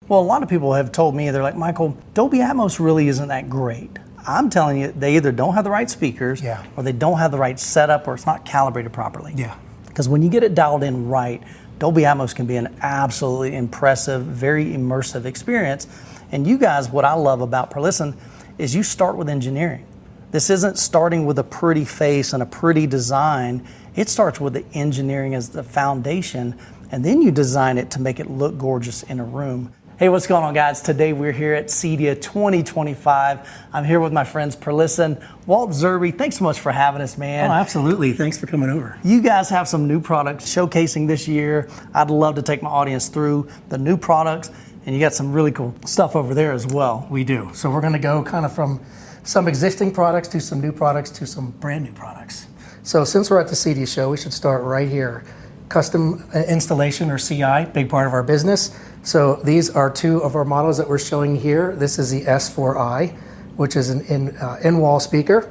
Well, a lot of people have told me, they're like, Michael, Dolby Atmos really isn't that great. I'm telling you, they either don't have the right speakers or they don't have the right setup or it's not calibrated properly. Yeah. Because when you get it dialed in right, Dolby Atmos can be an absolutely impressive, very immersive experience. And you guys, what I love about Perlisten is you start with engineering. This isn't starting with a pretty face and a pretty design. It starts with the engineering as the foundation, and then you design it to make it look gorgeous in a room. Hey, what's going on, guys? Today we're here at CEDIA 2025. I'm here with my friends Perlisten, Walt Zerby. Thanks so much for having us, man. Oh, absolutely. Thanks for coming over. You guys have some new products showcasing this year. I'd love to take my audience through the new products, and you got some really cool stuff over there as well. We do. So we're going to go kind of from some existing products to some new products to some brand new products. So since we're at the CEDIA show, we should start right here. Custom installation, or CI, big part of our business. So these are two of our models that we're showing here. This is the S4i, which is an in-wall speaker,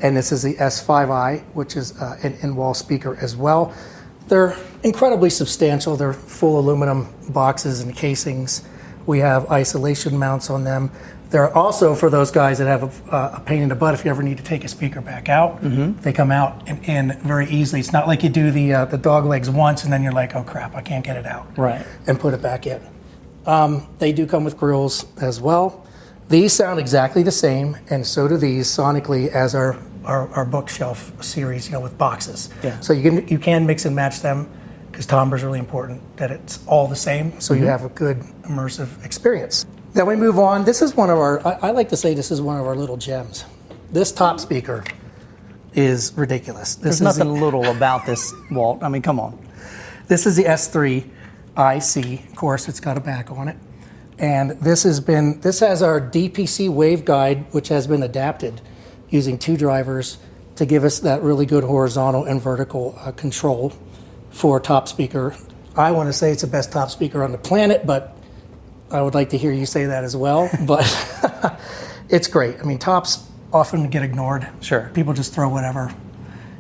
and this is the S5i, which is an in-wall speaker as well. They're incredibly substantial. They're full aluminum boxes and casings. We have isolation mounts on them. They're also for those guys that have a pain in the butt if you ever need to take a speaker back out. They come out in very easily. It's not like you do the dog legs once and then you're like, oh crap, I can't get it out. Right. And put it back in. They do come with grills as well. These sound exactly the same, and so do these sonically as our bookshelf series, with boxes. Yeah. So you can mix and match them, because timbre is really important that it's all the same, so you have a good immersive experience. Then we move on. This is one of our, I like to say this is one of our little gems. This top speaker is ridiculous. There's nothing little about this, Walt. I mean, come on. This is the S3 IC. Of course, it's got a back on it. And this has our DPC waveguide, which has been adapted using two drivers to give us that really good horizontal and vertical control for top speaker. I want to say it's the best top speaker on the planet, but I would like to hear you say that as well. But it's great. I mean, tops often get ignored. Sure. People just throw whatever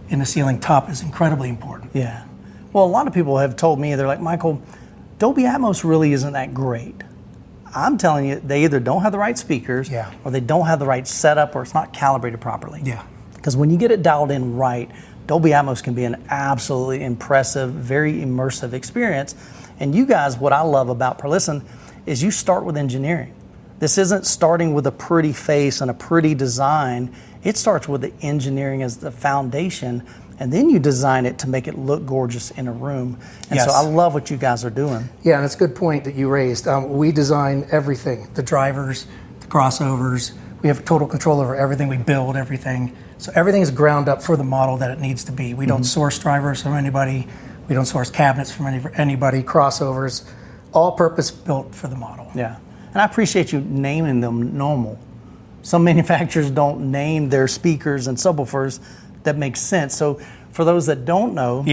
in the ceiling. Top is incredibly important. Yeah. Well, a lot of people have told me, they're like, Michael, Dolby Atmos really isn't that great. I'm telling you, they either don't have the right speakers or they don't have the right setup or it's not calibrated properly. Yeah. Because when you get it dialed in right, Dolby Atmos can be an absolutely impressive, very immersive experience. And you guys, what I love about Perlisten is you start with engineering. This isn't starting with a pretty face and a pretty design. It starts with the engineering as the foundation, and then you design it to make it look gorgeous in a room. And so I love what you guys are doing. Yeah, and it's a good point that you raised. We design everything, the drivers, the crossovers. We have total control over everything. We build everything. So everything is ground up for the model that it needs to be. We don't source drivers from anybody. We don't source cabinets from anybody, crossovers, all purpose built for the model. Yeah, and I appreciate you naming them normal. Some manufacturers don't name their speakers and subwoofers. That makes sense. So for those that don't know,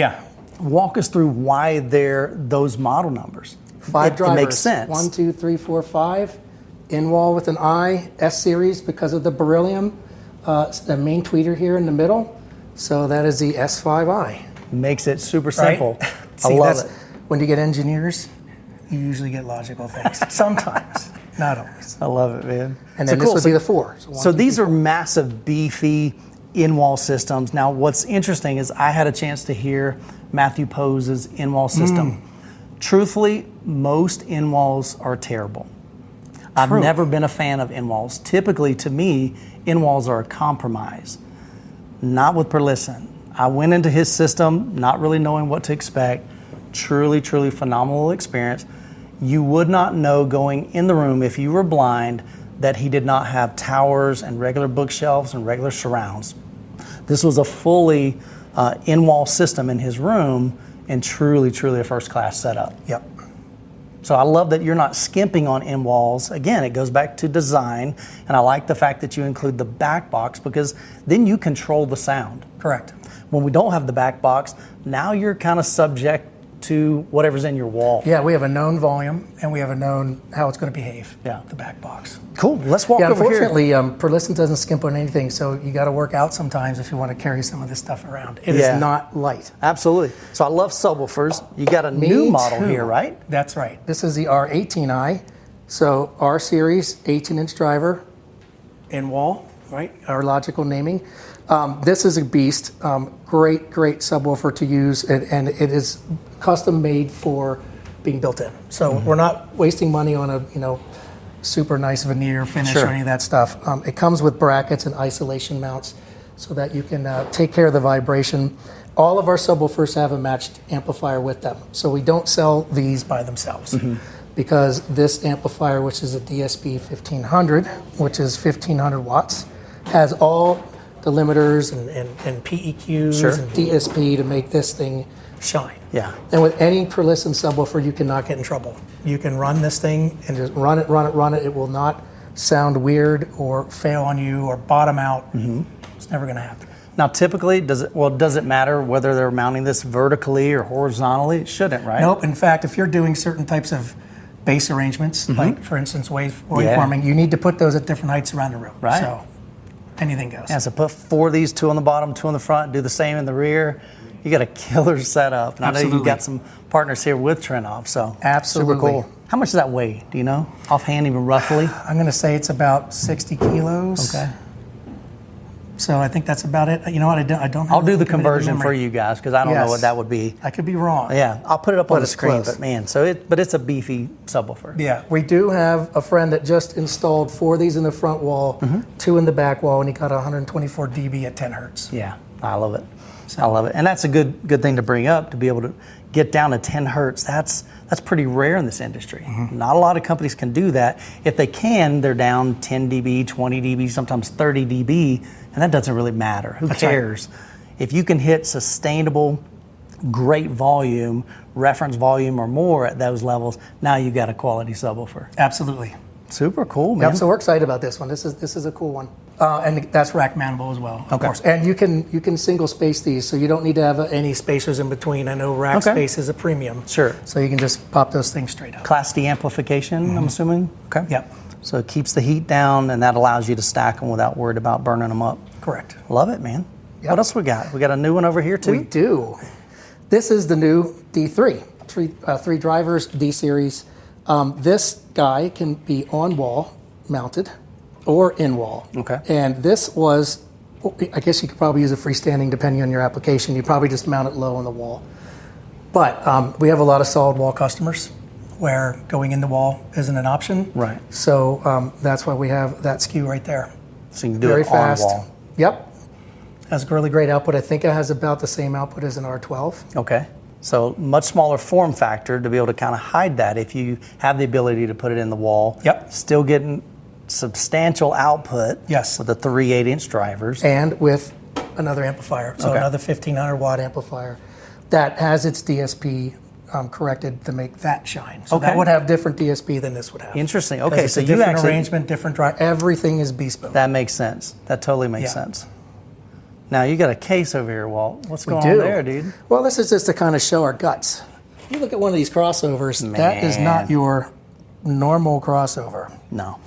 walk us through why they're those model numbers. 5 drivers. It makes sense. 1, 2, 3, 4, 5. In wall with an I, S series because of the beryllium. The main tweeter here in the middle. So that is the S5i. Makes it super simple. Right? I love it. When you get engineers, you usually get logical things. Sometimes, not always. I love it, man. And then this would be the 4. So these are massive, beefy in-wall systems. Now, what's interesting is I had a chance to hear Matthew Pose's in-wall system. Truthfully, most in-walls are terrible. I've never been a fan of in-walls. Typically, to me, in-walls are a compromise. Not with Perlisten. I went into his system not really knowing what to expect. Truly, truly phenomenal experience. You would not know going in the room if you were blind that he did not have towers and regular bookshelves and regular surrounds. This was a fully in-wall system in his room, and truly, truly a first-class setup. Yep. So I love that you're not skimping on in-walls. Again, it goes back to design, and I like the fact that you include the back box because then you control the sound. Correct. When we don't have the back box, now you're kind of subject to whatever's in your wall. Yeah, we have a known volume, and we have a known how it's going to behave, the back box. Cool, let's walk over here. Unfortunately, Perlisten doesn't skimp on anything, so you got to work out sometimes if you want to carry some of this stuff around. It is not light. Absolutely. So I love subwoofers. You got a new model here, right? That's right. This is the R18i. So R series 18-inch driver in wall, right? Our logical naming. This is a beast. Great subwoofer to use, and it is custom made for being built in. So we're not wasting money on a super nice veneer finish or any of that stuff. It comes with brackets and isolation mounts so that you can take care of the vibration. All of our subwoofers have a matched amplifier with them. So we don't sell these by themselves because this amplifier, which is a DSP 1500, which is 1500 watts, has all the limiters and PEQs and DSP to make this thing shine. Yeah. And with any Perlisten subwoofer, you cannot get in trouble. You can run this thing and just run it. It will not sound weird or fail on you or bottom out. It's never going to happen. Now, typically, does it matter whether they're mounting this vertically or horizontally? It shouldn't, right? Nope. In fact, if you're doing certain types of bass arrangements, like for instance waveforming, you need to put those at different heights around the room. Right. So anything goes. Yeah, so put 4 of these, 2 on the bottom, 2 on the front, do the same in the rear. You got a killer setup. And I know you've got some partners here with Trinoff, so absolutely super cool. How much does that weigh? Do you know? Offhand, even roughly? I'm going to say it's about 60 kilos. Okay. So I think that's about it. You know what? I don't. I'll do the conversion for you guys because I don't know what that would be. I could be wrong. Yeah, I'll put it up on the screen. Close. But man, but it's a beefy subwoofer. Yeah, we do have a friend that just installed 4 of these in the front wall, 2 in the back wall, and he got 124 dB at 10 hertz. Yeah, I love it. I love it, and that's a good thing to bring up, to be able to get down to 10 hertz. That's pretty rare in this industry. Not a lot of companies can do that. If they can, they're down 10 dB, 20 dB, sometimes 30 dB, and that doesn't really matter. Who cares? Right. If you can hit sustainable, great volume, reference volume or more at those levels, now you've got a quality subwoofer. Absolutely. Super cool, man. Yep, so we're excited about this one. This is a cool one. And that's rack mountable as well, of course. And you can single space these, so you don't need to have any spacers in between. I know rack space is a premium. Sure. So you can just pop those things straight up. Class D amplification, I'm assuming? Okay. Yep. So it keeps the heat down, and that allows you to stack them without worried about burning them up. Correct. Love it, man. Yep. What else we got? We got a new one over here, too? We do. This is the new D3. Three drivers, D series. This guy can be on wall mounted or in wall. Okay. And this was, I guess you could probably use a freestanding depending on your application. You probably just mount it low on the wall. But we have a lot of solid wall customers where going in the wall isn't an option. Right. So that's why we have that SKU right there. So you can do Very it fast. on wall. Yep. Has really great output. I think it has about the same output as an R12. Okay. So much smaller form factor to be able to kind of hide that if you have the ability to put it in the wall. Yep. Still getting substantial output. Yes. With the 3 8-inch drivers. And with another amplifier. So another 1500 watt amplifier that has its DSP corrected to make that shine. So that would have different DSP than this would have. Interesting. Okay, so you different arrangement, different drive. Everything is bespoke. That makes sense. That totally makes sense. Now you got a case over here, Walt. What's going on there, dude? Well, this is just to kind of show our guts. You look at one of these crossovers. Man. That is not your normal crossover. No.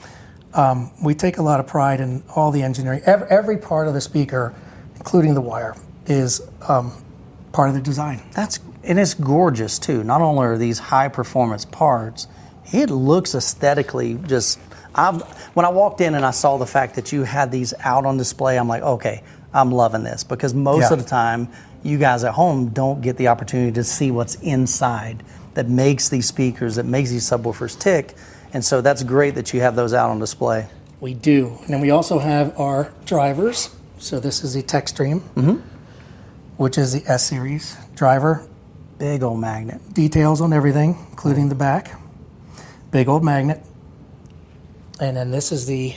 We take a lot of pride in all the engineering. Every part of the speaker, including the wire, is part of the design. And it's gorgeous too. Not only are these high performance parts, it looks aesthetically just. When I walked in and I saw the fact that you had these out on display, I'm like, okay, I'm loving this, because most of the time you guys at home don't get the opportunity to see what's inside that makes these speakers, that makes these subwoofers tick. And so that's great that you have those out on display. We do. And then we also have our drivers. So this is the Tech Stream, which is the S series driver. Big old magnet. Details on everything, including the back. Big old magnet. And then this is the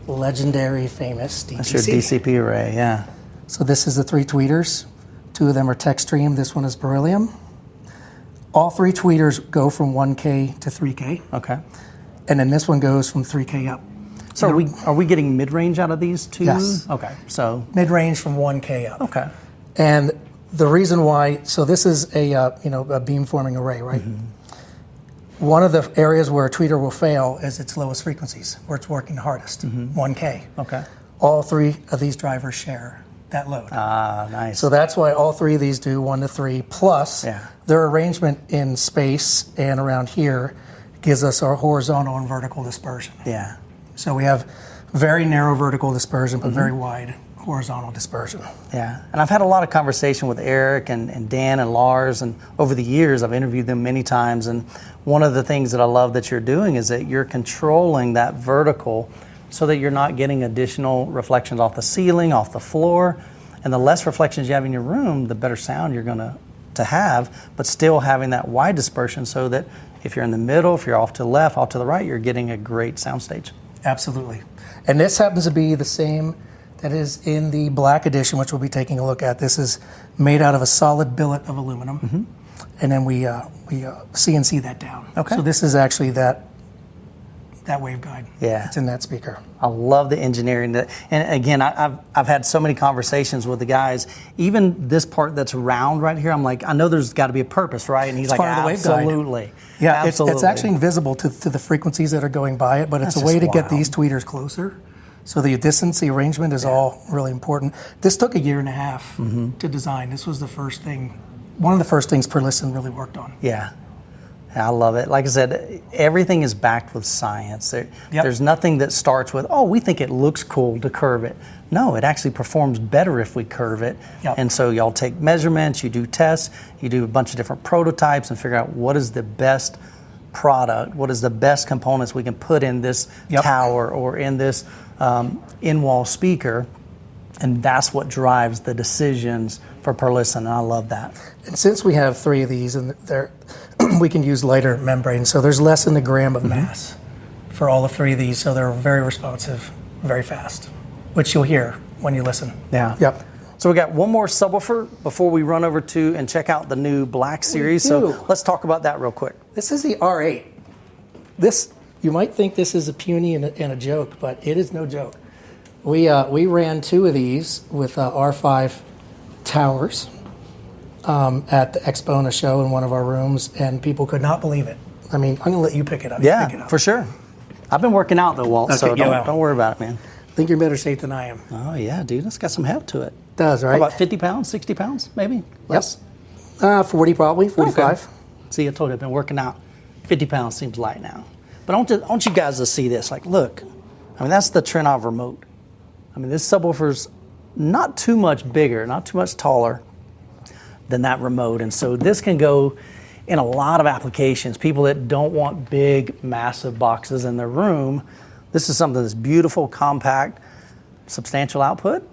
legendary, famous DTC. That's your DCP array, yeah. So this is the 3 tweeters. 2 of them are Tech Stream. This one is Beryllium. All 3 tweeters go from 1K to 3K. Okay. And then this one goes from 3K up. So are we getting mid-range out of these too? Yes. Okay. So mid-range from 1K up. Okay. And the reason why, so this is a beam-forming array, right? One of the areas where a tweeter will fail is its lowest frequencies, where it's working hardest, 1K. Okay. All 3 of these drivers share that load. Ah, nice. So that's why all 3 of these do 1 to 3, plus their arrangement in space and around here gives us our horizontal and vertical dispersion. Yeah. So we have very narrow vertical dispersion, but very wide horizontal dispersion. Yeah, and I've had a lot of conversation with Eric and Dan and Lars, and over the years I've interviewed them many times, and one of the things that I love that you're doing is that you're controlling that vertical so that you're not getting additional reflections off the ceiling, off the floor, and the less reflections you have in your room, the better sound you're going to have, but still having that wide dispersion so that if you're in the middle, if you're off to the left, off to the right, you're getting a great soundstage. Absolutely. And this happens to be the same that is in the Black Edition, which we'll be taking a look at. This is made out of a solid billet of aluminum, and then we CNC that down. Okay. So this is actually that waveguide. Yeah. It's in that speaker. I love the engineering. And again, I've had so many conversations with the guys. Even this part that's round right here, I'm like, I know there's got to be a purpose, right? And he's like, part of the waveguide. absolutely. Yeah, absolutely. It's actually invisible to the frequencies that are going by it, but it's That's a way just to get wild. these tweeters closer. So the distance, the arrangement is all really important. This took a year and a half to design. This was the first thing, one of the first things Perlisten really worked on. Yeah. I love it. Like I said, everything is backed with science. There's nothing that starts with, oh, we think it looks cool to curve it. No, it actually performs better if we curve it. Yep. And so y'all take measurements, you do tests, you do a bunch of different prototypes and figure out what is the best product, what is the best components we can put in this tower or in this in-wall speaker. And that's what drives the decisions for Perlisten, and I love that. And since we have 3 of these, and we can use lighter membranes, so there's less than a gram of mass for all the 3 of these, so they're very responsive, very fast, which you'll hear when you listen. Yeah. Yep. So we got one more subwoofer before we run over to and check out the new Black series. So let's talk about that real quick. This is the R8. This, you might think this is a puny and a joke, but it is no joke. We ran 2 of these with R5 towers at the Expona show in one of our rooms, and people could not believe it. I mean, I'm going to let you pick it up. Yeah, pick it up. for sure. I've been working out though, Walt, so don't worry about it, man. I think you're in better shape than I am. Oh yeah, dude, it's got some heft to it. It does, right? How about 50 pounds, 60 pounds, maybe? Less? 40 probably, 45. Okay. See, I told you I've been working out. 50 pounds seems light now. But I want you guys to see this. Like, look, I mean, that's the Trinnov remote. I mean, this subwoofer's not too much bigger, not too much taller than that remote. And so this can go in a lot of applications. People that don't want big, massive boxes in their room, this is something that's beautiful, compact, substantial output.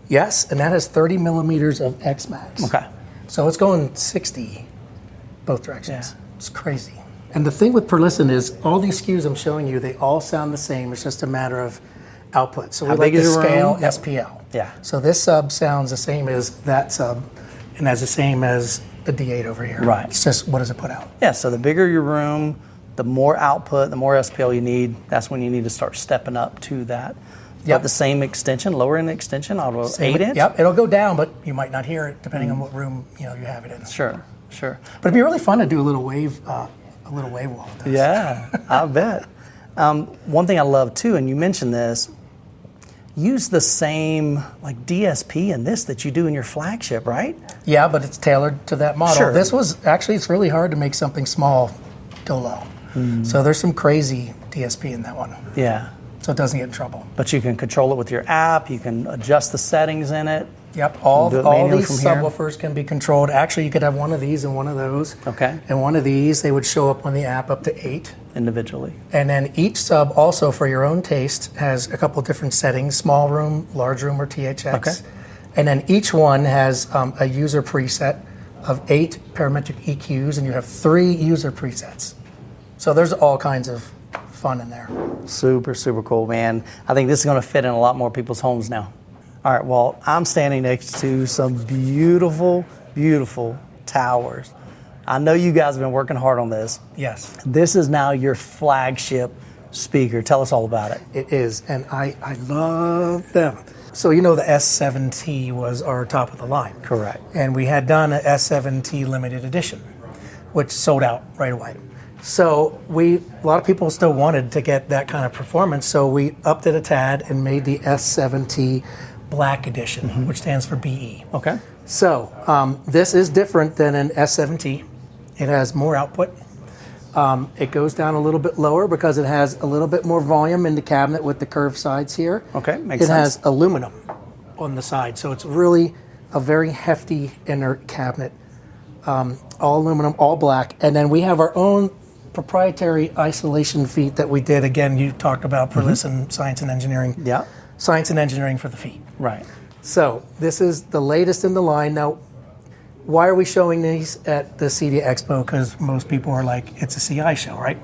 Yes, and that has 30 millimeters of X-Max. Okay. So it's going 60 both directions. Yeah. It's crazy. And the thing with Perlisten is all these SKUs I'm showing you, they all sound the same. It's just a matter of output. So we How like big to is your scale room? Yep. SPL. Yeah. So this sub sounds the same as that sub, and as the same as the D8 over here. Right. It's just what does it put out? Yeah, so the bigger your room, the more output, the more SPL you need, that's when you need to start stepping up to that. Yep. But the same extension, lower end extension, auto 8 inch? Yep, it'll go down, but you might not hear it depending on what room you have it in. Sure. But it'd be really fun to do a little wave wall with this. Yeah, I bet. One thing I love too, and you mentioned this, use the same like DSP in this that you do in your flagship, right? Yeah, but it's tailored to that model. Sure. This was actually, it's really hard to make something small go low. So there's some crazy DSP in that one. Yeah. So it doesn't get in trouble. But you can control it with your app, you can adjust the settings in it. Yep, all do it manually these from here? subwoofers can be controlled. Actually, you could have one of these and one of those. Okay. And one of these, they would show up on the app up to 8. Individually. And then each sub also, for your own taste, has a couple different settings, small room, large room, or THX. Okay. And then each one has a user preset of 8 parametric EQs, and you have 3 user presets. So there's all kinds of fun in there. Super, super cool, man. I think this is going to fit in a lot more people's homes now. All right, well, I'm standing next to some beautiful, beautiful towers. I know you guys have been working hard on this. Yes. This is now your flagship speaker. Tell us all about it. It is, and I love them. So the S7T was our top of the line. Correct. And we had done a S7T limited edition, which sold out right away. So a lot of people still wanted to get that kind of performance, so we upped it a tad and made the S7T Black Edition, which stands for BE. Okay. So this is different than an S7T. It has more output, It goes down a little bit lower because it has a little bit more volume in the cabinet with the curved sides here. Okay, makes sense. It has sense. aluminum on the side, so it's really a very hefty inert cabinet. All aluminum, all black. And then we have our own proprietary isolation feet that we did. Again, you talked about Perlisten Science and Engineering. Yeah. Science and engineering for the feet. Right. So this is the latest in the line. Now, why are we showing these at the CEDIA Expo? Because most people are like, it's a CI show, right?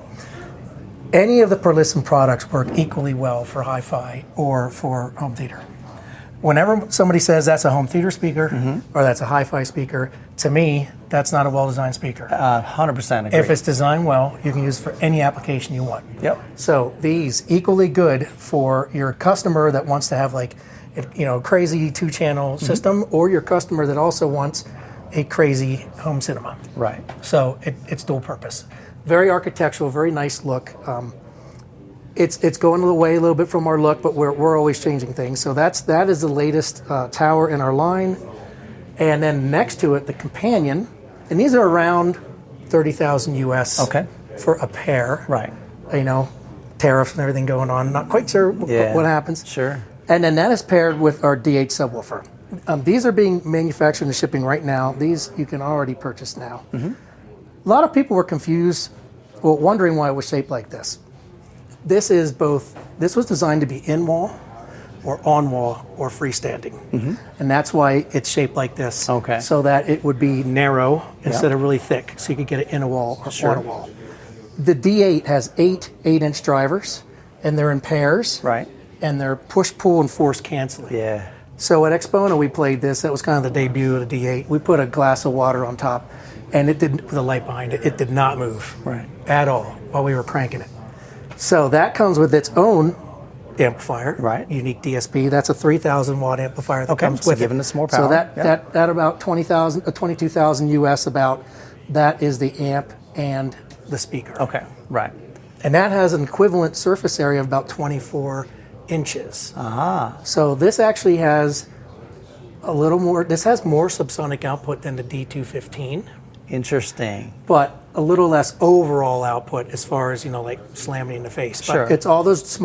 Any of the Perlisten products work equally well for hi-fi or for home theater. Whenever somebody says that's a home theater speaker or that's a hi-fi speaker, to me, that's not a well-designed speaker. 100% agree. If it's designed well, you can use it for any application you want. Yep. So these equally good for your customer that wants to have like, crazy 2-channel system, or your customer that also wants a crazy home cinema. Right. So it's dual purpose. Very architectural, very nice look. It's going away a little bit from our look, but we're always changing things. So that is the latest tower in our line. And then next to it, the companion, and these are around 30,000 US for a pair. Right. Tariffs and everything going on. Not quite sure what happens. Sure. And then that is paired with our D8 subwoofer. These are being manufactured and shipping right now. These you can already purchase now. A lot of people were confused, wondering why it was shaped like this. This was designed to be in-wall or on-wall or freestanding. And that's why it's shaped like this. Okay. So that it would be narrow instead of really thick, so you could get it in a wall or on a wall. The D8 has 8 8-inch drivers, and they're in pairs. Right. And they're push, pull, and force canceling. Yeah. So at Expona we played this. That was kind of the debut of the D8. We put a glass of water on top, and it didn't, with a light behind it, it did not move at all while we were cranking it. So that comes with its own amplifier, unique DSP. That's a 3,000 watt amplifier that comes with it. Giving us more power. So that about 22,000 US about, that is the amp and the speaker. Okay, right. And that has an equivalent surface area of about 24 inches. So this actually has a little more, this has more subsonic output than the D215. Interesting. But a little less overall output as far as, like slamming in the face. But it's all those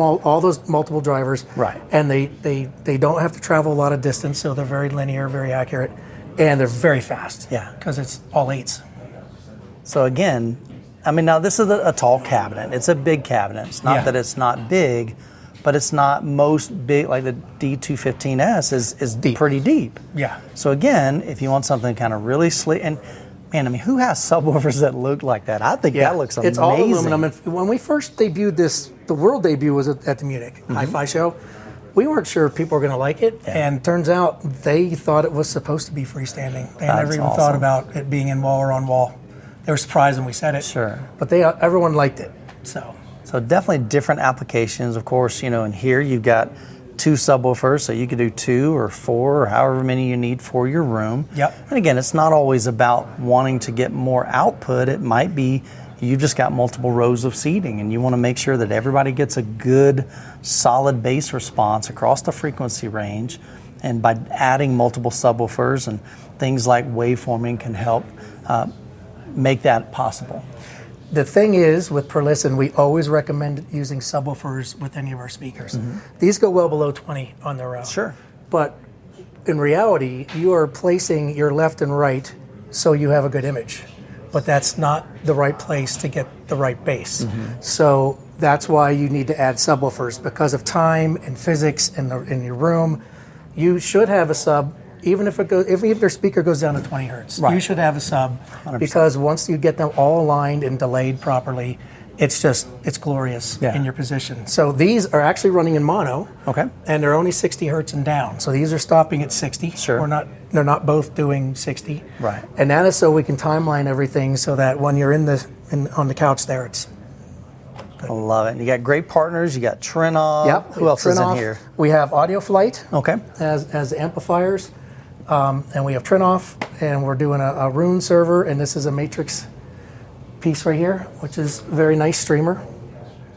multiple drivers. Right. And they don't have to travel a lot of distance, so they're very linear, very accurate, and they're very fast. Yeah. Because it's all 8s. So again, now this is a tall cabinet. It's a big cabinet. It's not that it's not big, but it's not most big, like the D215S is deep. Pretty deep. Yeah. So again, if you want something kind of really sleek, and man, who has subwoofers that look like that? I think that looks amazing. It's all aluminum. And when we first debuted this, the world debut was at the Munich Hi-Fi show. We weren't sure if people were going to like it, and turns out they thought it was supposed to be freestanding. They never even thought about it being in wall or on wall. They were surprised when we said it. Sure. But everyone liked it. So definitely different applications. Of course, in here you've got 2 subwoofers, so you could do 2 or 4 or however many you need for your room. Yep. And again, it's not always about wanting to get more output. It might be you've just got multiple rows of seating and you want to make sure that everybody gets a good, solid bass response across the frequency range. And by adding multiple subwoofers and things like waveforming can help make that possible. The thing is, with Perlisten, we always recommend using subwoofers with any of our speakers. These go well below 20 on their own. Sure. But in reality, you are placing your left and right so you have a good image. But that's not the right place to get the right bass. So that's why you need to add subwoofers. Because of time and physics in your room, you should have a sub. Even if your speaker goes down to 20 hertz, you should have a sub 100%. Because once you get them all aligned and delayed properly, it's glorious in your position. So these are actually running in mono, and they're only 60 hertz and down. So these are stopping at 60. Sure. They're not both doing 60. Right. And that is so we can timeline everything so that when you're on the couch there, it's good. I love it. And you got great partners. You got Trinov. Yep. Who else is in here? We have Audio Flight. Okay. As amplifiers. And we have Trinov, and we're doing a Rune server, and this is a Matrix piece right here, which is a very nice streamer.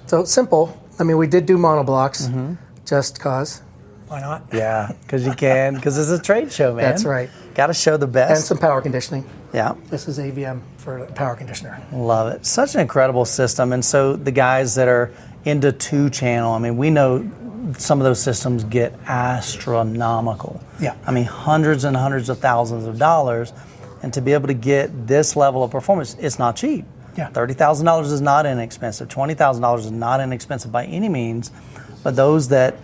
So it's simple. We did do monoblocks, just cause. Why not? Yeah, because you can, because it's a trade show, man. That's right. got to show the And best. some power conditioning. Yeah. This is AVM for the power conditioner. Love it. Such an incredible system. And so the guys that are into 2-channel, I mean, we know some of those systems get astronomical. Yeah. I mean, hundreds and hundreds of thousands of dollars. And to be able to get this level of performance, it's not cheap. Yeah. $30,000 is not inexpensive. $20,000 is not inexpensive by any means. But those that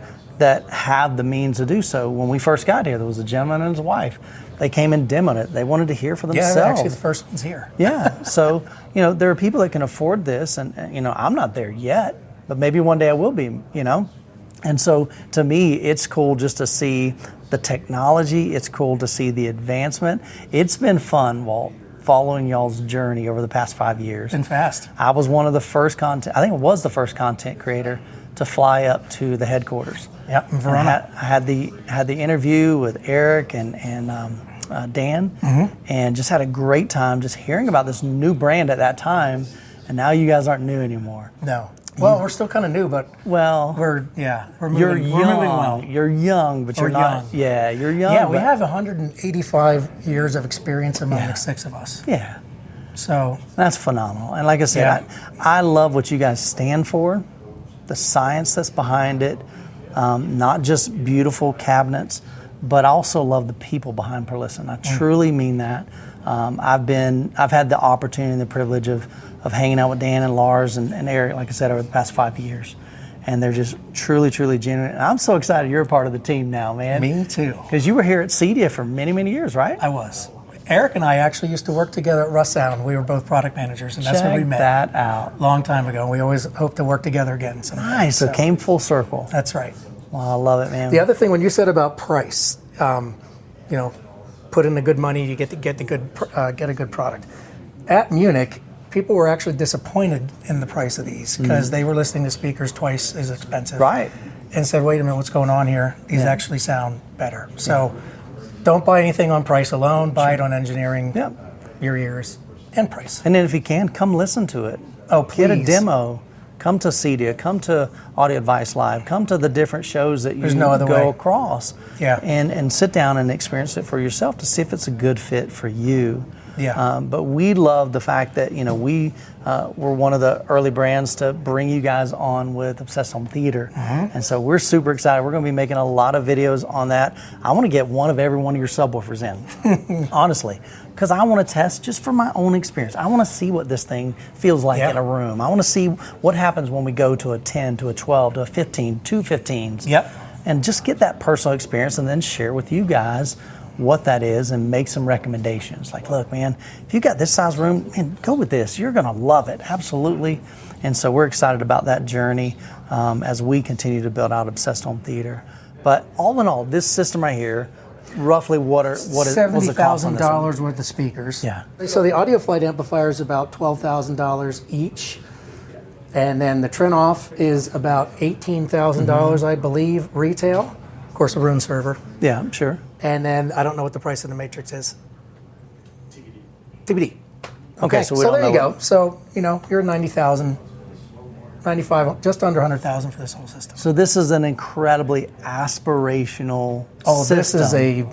have the means to do so, when we first got here, there was a gentleman and his wife. They came and demoed it. They wanted to hear for themselves. Yeah, actually the first one's here. Yeah. So, there are people that can afford this, and I'm not there yet, but maybe one day I will be, And so to me, it's cool just to see the technology. It's cool to see the advancement. It's been fun, Walt, following y'all's journey over the past 5 years. Been fast. I was one of the first I think it was the first content creator to fly up to the headquarters. Yep, in Verona. I had the interview with Eric and Dan, and just had a great time just hearing about this new brand at that time. And now you guys aren't new anymore. No. Well, we're still kind of new, but we're moving. You're moving young. well. You're young, but you're not. Young. Yeah, you're young. Yeah, we have 185 years of experience among the 6 of us. Yeah, So that's phenomenal. And like I said, I love what you guys stand for, the science that's behind it, not just beautiful cabinets, but I also love the people behind Perlisten. I truly mean that. I've had the opportunity and the privilege of hanging out with Dan and Lars and Eric, like I said, over the past 5 years. And they're just truly, truly genuine. And I'm so excited you're a part of the team now, man. Me too. Because you were here at CEDIA for many, many years, right? I was. Eric and I actually used to work together at Russ Sound. We were both product managers, and that's where we met. Check that out. Long time ago. We always hope to work together again someday. Nice. So it came full circle. That's right. Well, I love it, man. The other thing, when you said about price, put in the good money, you get a good product. At Munich, people were actually disappointed in the price of these because they were listening to speakers twice as expensive. Right. And said, wait a minute, what's going on here? These actually sound better. So don't buy anything on price alone. Buy it on engineering, your ears, and price. And then if you can, come listen to it. Oh, please. Get a demo. Come to CEDIA. Come to Audio Advice Live. Come to the different shows that you go across. Yeah. And sit down and experience it for yourself to see if it's a good fit for you. Yeah. But we love the fact that we were one of the early brands to bring you guys on with Obsessed Home Theater, and so we're super excited. We're going to be making a lot of videos on that. I want to get one of every one of your subwoofers in, honestly, because I want to test just from my own experience. I want to see what this thing feels like in a room. I want to see what happens when we go to a 10, to a 12, to a 15, 2 15s. Yep. And just get that personal experience and then share with you guys what that is and make some recommendations. Like, look, man, if you got this size room, man, go with this. You're going to love it. Absolutely. And so we're excited about that journey as we continue to build out Obsessed Home Theater. But all in all, this system right here, roughly what is $70,000 worth of speakers. Yeah. So the Audio Flight amplifier is about $12,000 each. And then the Trinoff is about $18,000, I believe, retail. Of course, a room server. Yeah, sure. And then I don't know what the price of the Matrix is. TBD. Okay, so there you go. So, you're at 90,000, 95, just under 100,000 for this whole system. So this is an incredibly aspirational system.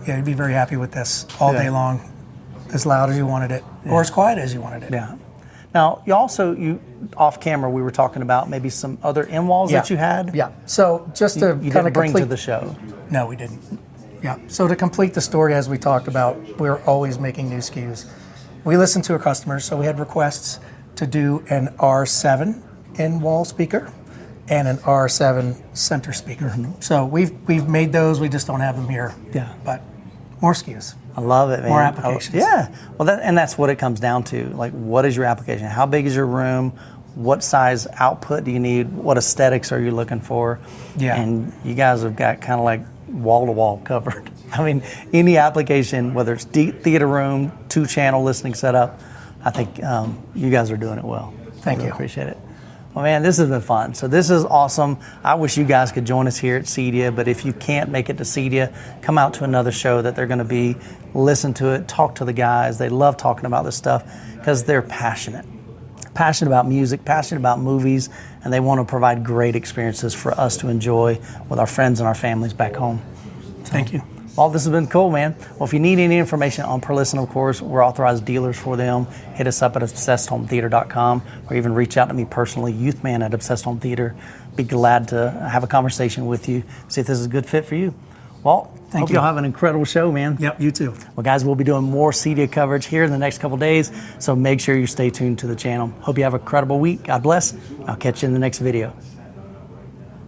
You'd be very happy with this all day long, as loud as you wanted it, or as quiet as you wanted it. Yeah. Now, you off camera, we were talking about maybe some other in-walls that you had. Yeah. So just to you kind didn't of bring to the show. No, we didn't. Yeah. So to complete the story, as we talked about, we're always making new SKUs. We listened to our customers, so we had requests to do an R7 in-wall speaker and an R7 center speaker. So we've made those. We just don't have them here. Yeah. But more SKUs. I love it, man. More applications. Yeah. Well, that's what it comes down to. Like, what is your application? How big is your room? What size output do you need? What aesthetics are you looking for? Yeah. And you guys have got kind of like wall-to-wall covered. I mean, any application, whether it's theater room, 2-channel listening setup, I think you guys are doing it well. Thank you. Appreciate it. Well, man, this has been fun. So this is awesome. I wish you guys could join us here at CEDIA, but if you can't make it to CEDIA, come out to another show that they're going to be, listen to it, talk to the guys. They love talking about this stuff because they're passionate about music, passionate about movies, and they want to provide great experiences for us to enjoy with our friends and our families back home. Thank you. Well, this has been cool, man. Well, if you need any information on Perlisten, of course, we're authorized dealers for them. Hit us up at obsessedhometheater.com or even reach out to me personally, Youthman at Obsessed Home Theater. Be glad to have a conversation with you, see if this is a good fit for you. Well, hope you'll have an incredible show, man. Yep, you too. Well, guys, we'll be doing more CEDIA coverage here in the next couple days, so make sure you stay tuned to the channel. Hope you have a incredible week. God bless. I'll catch you in the next video.